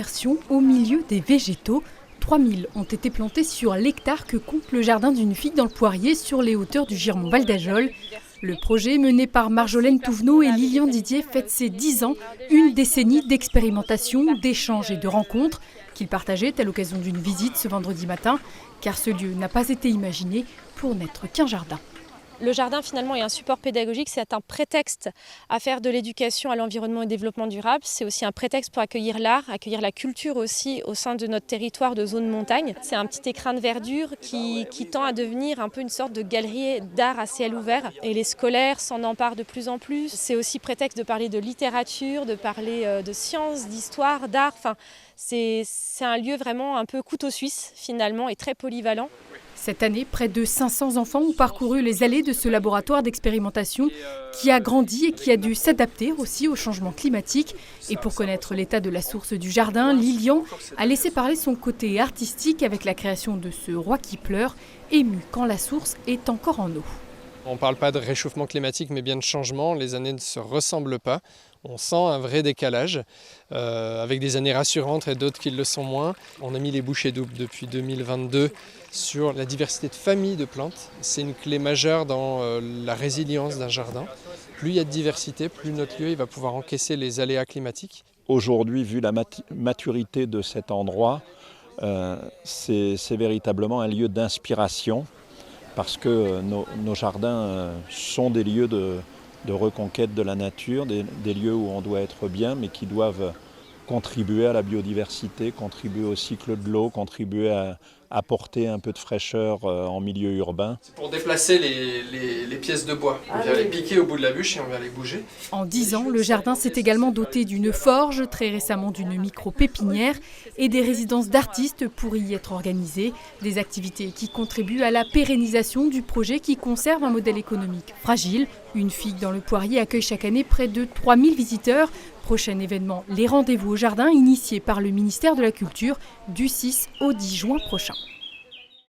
immersion au milieu des végétaux. 3000 ont été plantés sur l'hectare que compte le jardin d'une fille dans le Poirier sur les hauteurs du Girmont-Val d'Ajol. Le projet mené par Marjolaine Touvenot et Lilian Didier fête ses 10 ans, une décennie d'expérimentation, d'échanges et de rencontres qu'ils partageaient à l'occasion d'une visite ce vendredi matin, car ce lieu n'a pas été imaginé pour n'être qu'un jardin. Le jardin finalement est un support pédagogique, c'est un prétexte à faire de l'éducation à l'environnement et au développement durable. C'est aussi un prétexte pour accueillir l'art, accueillir la culture aussi au sein de notre territoire de zone montagne. C'est un petit écrin de verdure qui tend à devenir un peu une sorte de galerie d'art à ciel ouvert. Et les scolaires s'en emparent de plus en plus. C'est aussi prétexte de parler de littérature, de parler de sciences, d'histoire, d'art. Enfin, c'est un lieu vraiment un peu couteau suisse finalement et très polyvalent. Cette année, près de 500 enfants ont parcouru les allées de ce laboratoire d'expérimentation qui a grandi et qui a dû s'adapter aussi au changement climatique. Et pour connaître l'état de la source du jardin, Lilian a laissé parler son côté artistique avec la création de ce roi qui pleure, ému quand la source est encore en eau. On ne parle pas de réchauffement climatique, mais bien de changement. Les années ne se ressemblent pas. On sent un vrai décalage, avec des années rassurantes et d'autres qui le sont moins. On a mis les bouchées doubles depuis 2022 sur la diversité de familles de plantes. C'est une clé majeure dans la résilience d'un jardin. Plus il y a de diversité, plus notre lieu il va pouvoir encaisser les aléas climatiques. Aujourd'hui, vu la maturité de cet endroit, c'est véritablement un lieu d'inspiration. Parce que nos jardins sont des lieux de reconquête de la nature, des lieux où on doit être bien, mais qui doivent contribuer à la biodiversité, contribuer au cycle de l'eau, contribuer à apporter un peu de fraîcheur en milieu urbain. C'est pour déplacer les pièces de bois. On vient les piquer au bout de la bûche et on vient les bouger. En 10 ans, le jardin s'est également doté d'une forge, très récemment d'une micro-pépinière et des résidences d'artistes pour y être organisées. Des activités qui contribuent à la pérennisation du projet qui conserve un modèle économique fragile. Une figue dans le Poirier accueille chaque année près de 3000 visiteurs. Prochain événement, les rendez-vous au jardin initiés par le ministère de la Culture du 6 au 10 juin prochain.